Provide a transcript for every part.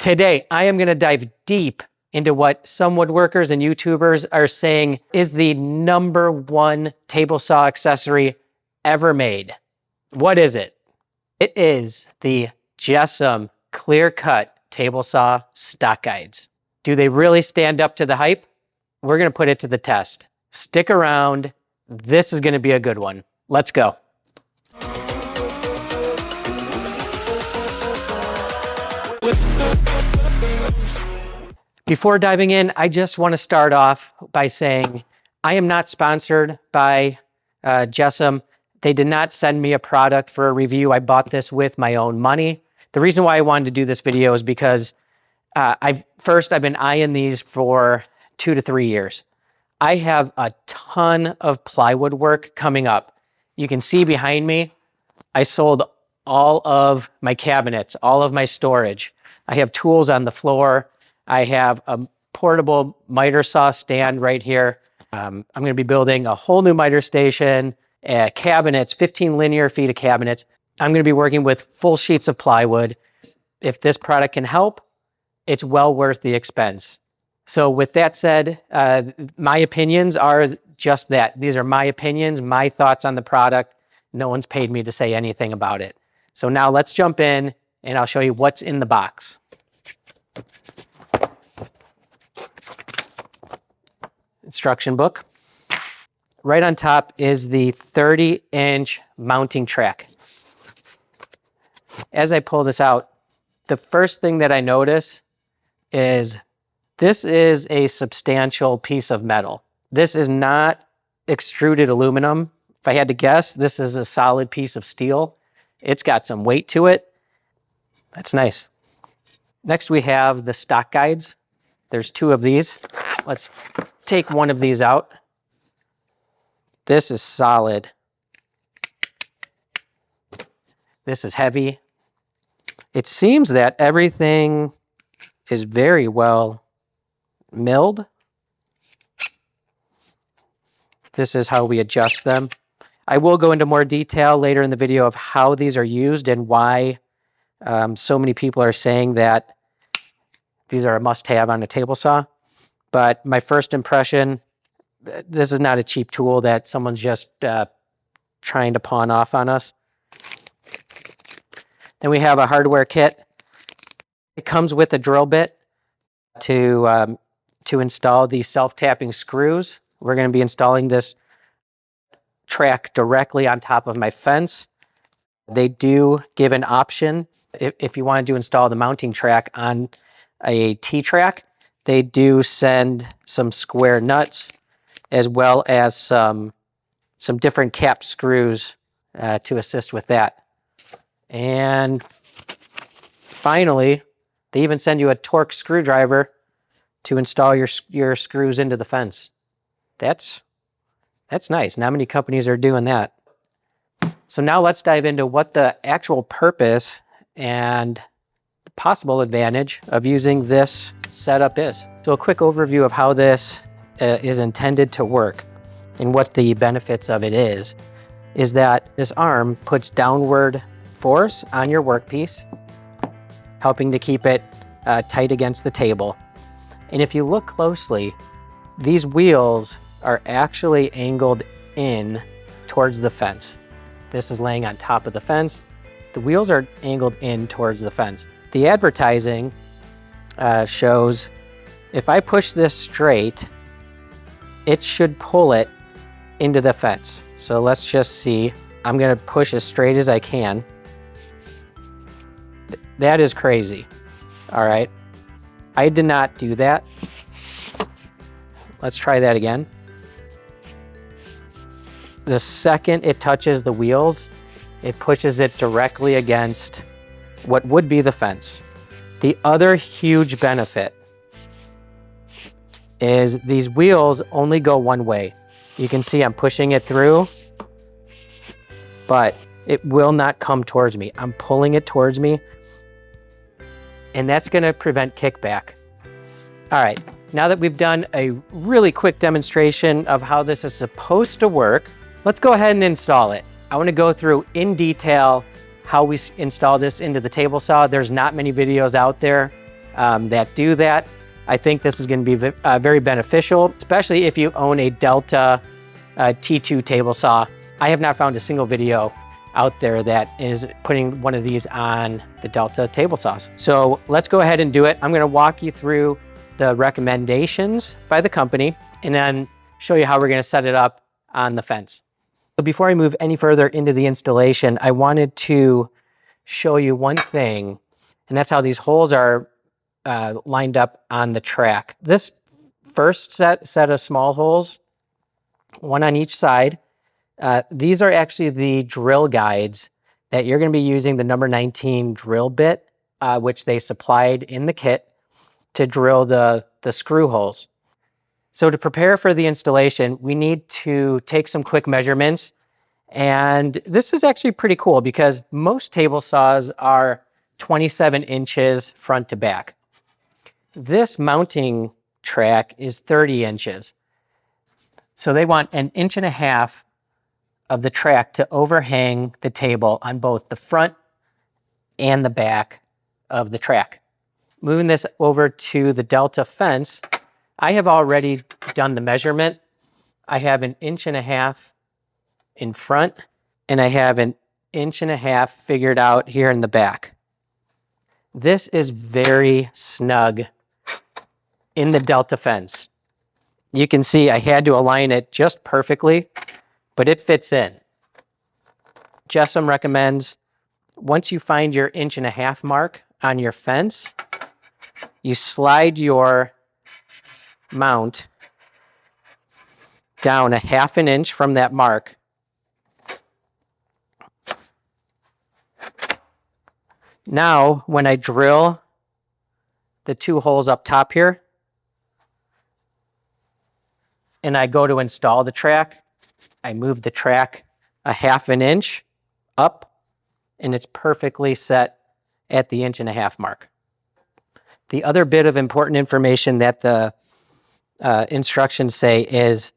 Today, I am gonna dive deep into what some woodworkers and YouTubers are saying is the #1 table saw accessory ever made. What is it? It is the JESSOM Clear Cut Table Saw Stock Guides. Do they really stand up to the hype? We're gonna put it to the test. Stick around. This is gonna be a good one. Let's go. Before diving in, I just want to start off by saying I am not sponsored by JESSOM. They did not send me a product for a review. I bought this with my own money. The reason why I wanted to do this video is because I've been eyeing these for 2 to 3 years. I have a ton of plywood work coming up. You can see behind me, I sold all of my cabinets, all of my storage. I have tools on the floor. I have a portable miter saw stand right here. I'm going to be building a whole new miter station, cabinets, 15 linear feet of cabinets. I'm going to be working with full sheets of plywood. If this product can help, it's well worth the expense. So with that said, my opinions are just that. These are my opinions, my thoughts on the product. No one's paid me to say anything about it. So now let's jump in and I'll show you what's in the box. Instruction book. Right on top is the 30-inch mounting track. As I pull this out, the first thing that I notice is this is a substantial piece of metal. This is not extruded aluminum. If I had to guess, this is a solid piece of steel. It's got some weight to it. That's nice. Next we have the stock guides. There's 2 of these. Let's take one of these out. This is solid. This is heavy. It seems that everything is very well milled. This is how we adjust them. I will go into more detail later in the video of how these are used and why so many people are saying that these are a must-have on a table saw. But my first impression, this is not a cheap tool that someone's just trying to pawn off on us. Then we have a hardware kit. It comes with a drill bit to install the self-tapping screws. We're going to be installing this track directly on top of my fence. They do give an option if you wanted to install the mounting track on a T-track. They do send some square nuts as well as some different cap screws to assist with that. And finally, they even send you a Torx screwdriver to install your screws into the fence. That's nice. Not many companies are doing that. So now let's dive into what the actual purpose and the possible advantage of using this setup is. So a quick overview of how this is intended to work and what the benefits of it is that this arm puts downward force on your workpiece, helping to keep it tight against the table. And if you look closely, these wheels are actually angled in towards the fence. This is laying on top of the fence. The wheels are angled in towards the fence. The advertising shows if I push this straight, it should pull it into the fence. So let's just see. I'm gonna push as straight as I can. That is crazy. All right. I did not do that. Let's try that again. The second it touches the wheels, it pushes it directly against what would be the fence. The other huge benefit is these wheels only go one way. You can see I'm pushing it through, but it will not come towards me. I'm pulling it towards me, and that's going to prevent kickback. All right, now that we've done a really quick demonstration of how this is supposed to work, let's go ahead and install it. I want to go through in detail how we install this into the table saw. There's not many videos out there that do that. I think this is going to be very beneficial, especially if you own a Delta T2 table saw. I have not found a single video out there that is putting one of these on the Delta table saws. So let's go ahead and do it. I'm going to walk you through the recommendations by the company and then show you how we're going to set it up on the fence. So before I move any further into the installation, I wanted to show you one thing, and that's how these holes are lined up on the track. This first set of small holes, one on each side, these are actually the drill guides that you're going to be using the number 19 drill bit, which they supplied in the kit to drill the screw holes. So to prepare for the installation, we need to take some quick measurements. And this is actually pretty cool because most table saws are 27 inches front to back. This mounting track is 30 inches. So they want 1.5 inches of the track to overhang the table on both the front and the back of the track. Moving this over to the Delta fence, I have already done the measurement. I have 1.5 inches in front, and I have 1.5 inches figured out here in the back. This is very snug in the Delta fence. You can see I had to align it just perfectly, but it fits in. Jessam recommends once you find your 1.5 inch mark on your fence, you slide your mount down 1/2 inch from that mark. Now, when I drill the 2 holes up top here, and I go to install the track, I move the track 1/2 inch up, and it's perfectly set at the 1.5 inch mark. The other bit of important information that the instructions say is,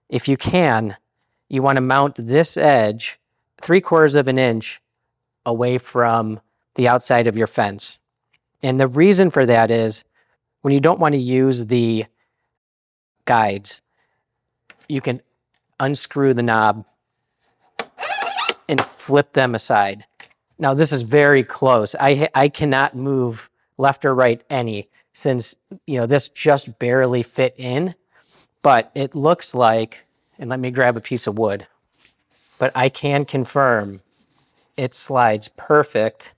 if you can, you want to mount this edge 3/4 inch away from the outside of your fence. And the reason for that is when you don't want to use the guides, you can unscrew the knob and flip them aside. Now this is very close. I cannot move left or right any, since this just barely fit in, but it looks like, and let me grab a piece of wood, but I can confirm it slides perfect.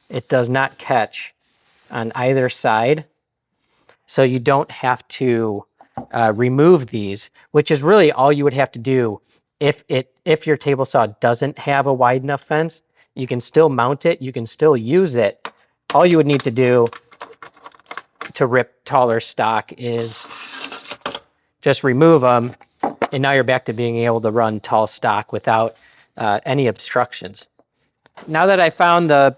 It does not catch on either side, so you don't have to remove these, which is really all you would have to do if your table saw doesn't have a wide enough fence. You can still mount it, you can still use it. All you would need to do to rip taller stock is just remove them, and now you're back to being able to run tall stock without any obstructions. Now that I found the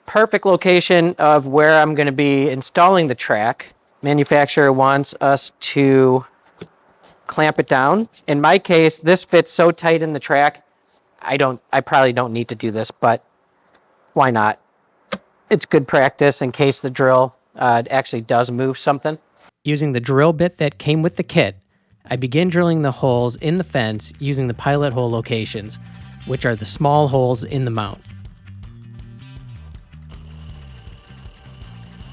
perfect location of where I'm going to be installing the track, manufacturer wants us to clamp it down. In my case, this fits so tight in the track, I probably don't need to do this, but why not? It's good practice in case the drill actually does move something. Using the drill bit that came with the kit, I begin drilling the holes in the fence using the pilot hole locations, which are the small holes in the mount.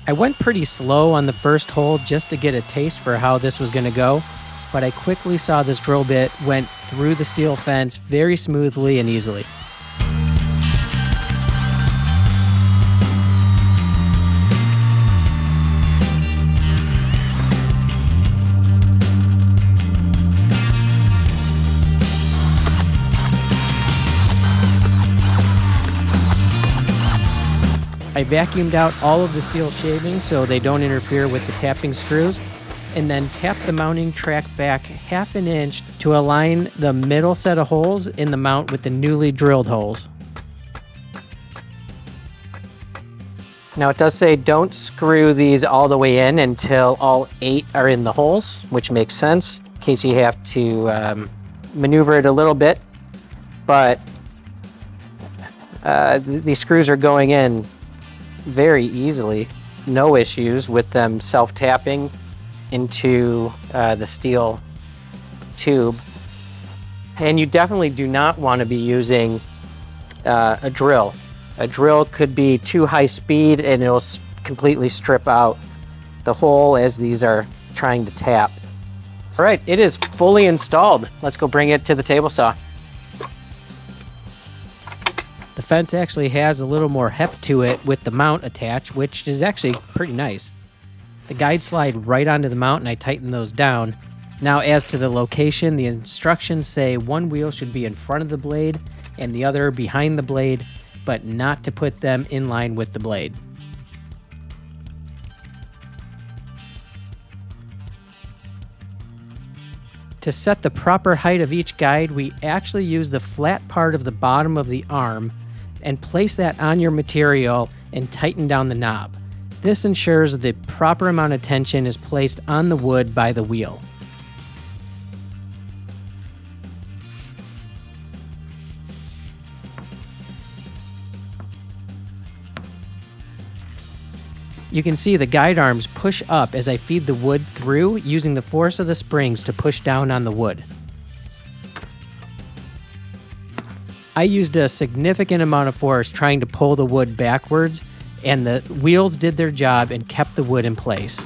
I went pretty slow on the first hole just to get a taste for how this was going to go, but I quickly saw this drill bit went through the steel fence very smoothly and easily. I vacuumed out all of the steel shavings so they don't interfere with the tapping screws, and then tapped the mounting track back 1/2 inch to align the middle set of holes in the mount with the newly drilled holes. Now it does say don't screw these all the way in until all 8 are in the holes, which makes sense in case you have to maneuver it a little bit, but these screws are going in very easily. no issues with them self-tapping into the steel tube. And you definitely do not want to be using a drill. A drill could be too high speed and it'll completely strip out the hole as these are trying to tap. All right, it is fully installed. Let's go bring it to the table saw. The fence actually has a little more heft to it with the mount attached, which is actually pretty nice. The guides slide right onto the mount and I tighten those down. Now, as to the location, the instructions say one wheel should be in front of the blade and the other behind the blade, but not to put them in line with the blade. To set the proper height of each guide, we actually use the flat part of the bottom of the arm and place that on your material and tighten down the knob. This ensures the proper amount of tension is placed on the wood by the wheel. You can see the guide arms push up as I feed the wood through, using the force of the springs to push down on the wood. I used a significant amount of force trying to pull the wood backwards, and the wheels did their job and kept the wood in place.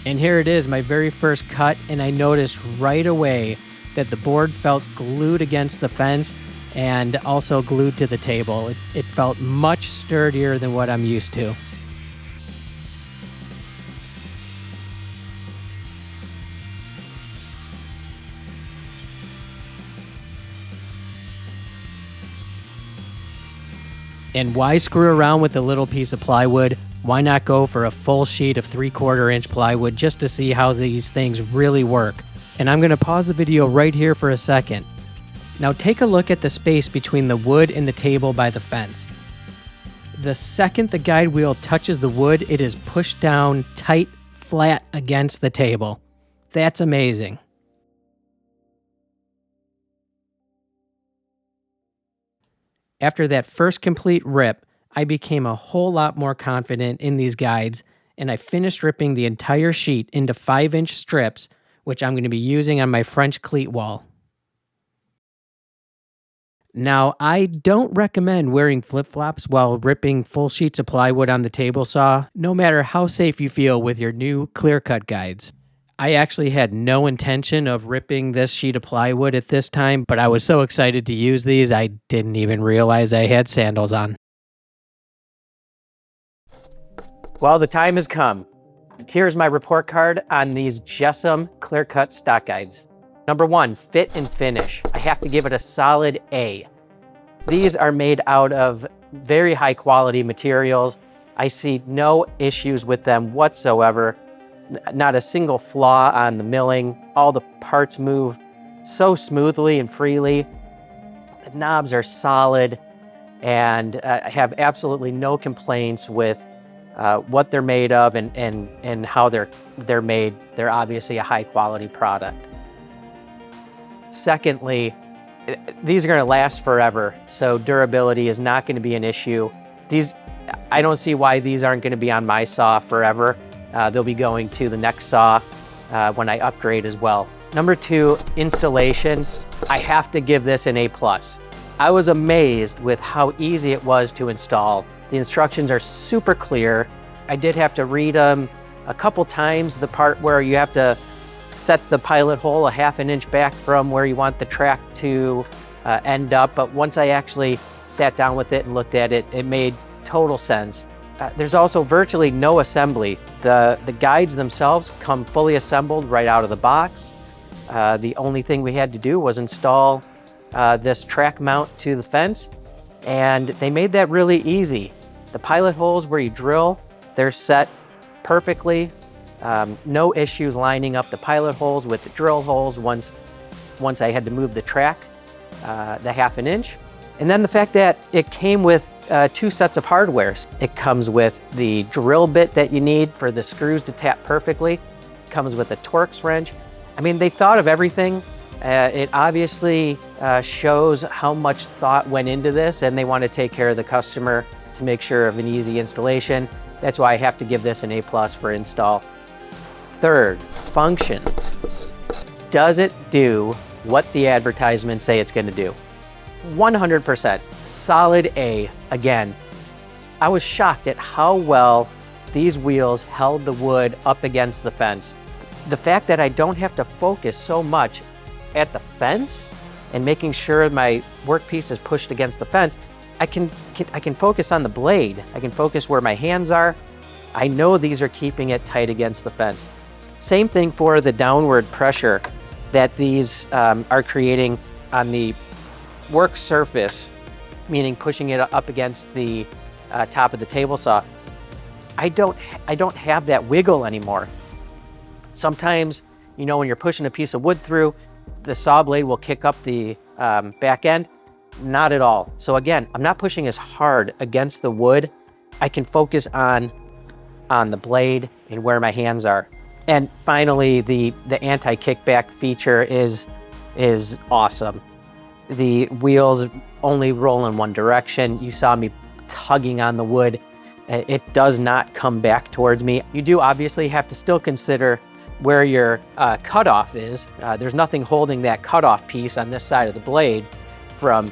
And here it is, my very first cut, and I noticed right away that the board felt glued against the fence and also glued to the table. It felt much sturdier than what I'm used to. And why screw around with a little piece of plywood? Why not go for a full sheet of 3/4 inch plywood just to see how these things really work? And I'm going to pause the video right here for a second. Now take a look at the space between the wood and the table by the fence. The second the guide wheel touches the wood, it is pushed down tight, flat against the table. That's amazing. After that first complete rip, I became a whole lot more confident in these guides, and I finished ripping the entire sheet into 5-inch strips, which I'm going to be using on my French cleat wall. Now, I don't recommend wearing flip-flops while ripping full sheets of plywood on the table saw, no matter how safe you feel with your new clear-cut guides. I actually had no intention of ripping this sheet of plywood at this time, but I was so excited to use these, I didn't even realize I had sandals on. Well, the time has come. Here's my report card on these Jessom clear-cut stock guides. Number 1, fit and finish. I have to give it a solid A. These are made out of very high quality materials. I see no issues with them whatsoever. Not a single flaw on the milling. All the parts move so smoothly and freely. The knobs are solid, and I have absolutely no complaints with what they're made of and how they're made. They're obviously a high quality product. Secondly, these are going to last forever, so durability is not going to be an issue. I don't see why these aren't going to be on my saw forever. They'll be going to the next saw when I upgrade as well. Number 2, installation. I have to give this an A+. I was amazed with how easy it was to install. The instructions are super clear. I did have to read them a couple times, the part where you have to set the pilot hole a 1/2 inch back from where you want the track to end up. But once I actually sat down with it and looked at it, it made total sense. There's also virtually no assembly. The guides themselves come fully assembled right out of the box. The only thing we had to do was install this track mount to the fence, and they made that really easy. The pilot holes where you drill, they're set perfectly. No issues lining up the pilot holes with the drill holes once I had to move the track the 1/2 inch. And then the fact that it came with 2 sets of hardware. It comes with the drill bit that you need for the screws to tap perfectly. It comes with a Torx wrench. I mean, they thought of everything. It obviously shows how much thought went into this, and they want to take care of the customer to make sure of an easy installation. That's why I have to give this an A+ for install. Third, function. Does it do what the advertisements say it's going to do? 100%. Solid A. Again, I was shocked at how well these wheels held the wood up against the fence. The fact that I don't have to focus so much at the fence and making sure my workpiece is pushed against the fence, I can focus on the blade. I can focus where my hands are. I know these are keeping it tight against the fence. Same thing for the downward pressure that these are creating on the work surface, meaning pushing it up against the top of the table saw. I don't have that wiggle anymore. Sometimes, you know, when you're pushing a piece of wood through, the saw blade will kick up the back end. Not at all. So again, I'm not pushing as hard against the wood. I can focus on the blade and where my hands are. And finally, the anti-kickback feature is awesome. The wheels only roll in one direction. You saw me tugging on the wood. It does not come back towards me. You do obviously have to still consider where your cutoff is. There's nothing holding that cutoff piece on this side of the blade from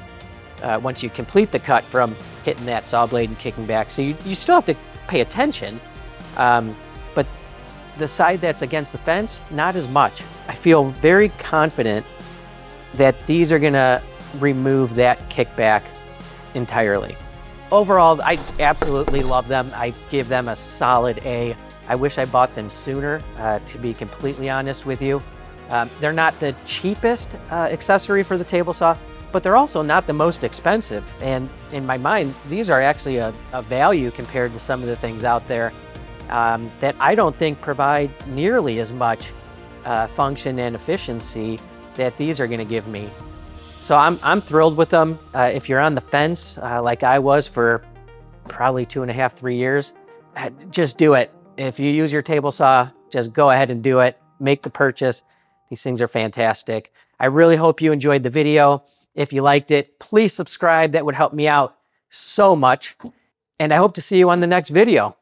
once you complete the cut from hitting that saw blade and kicking back. So you still have to pay attention. But the side that's against the fence, not as much. I feel very confident that these are gonna remove that kickback entirely. Overall, I absolutely love them. I give them a solid A. I wish I bought them sooner, to be completely honest with you. They're not the cheapest accessory for the table saw, but they're also not the most expensive. And in my mind, these are actually a value compared to some of the things out there that I don't think provide nearly as much function and efficiency that these are gonna give me. So I'm thrilled with them. If you're on the fence, like I was for probably 2.5, 3 years, just do it. If you use your table saw, just go ahead and do it. Make the purchase. These things are fantastic. I really hope you enjoyed the video. If you liked it, please subscribe. That would help me out so much. And I hope to see you on the next video.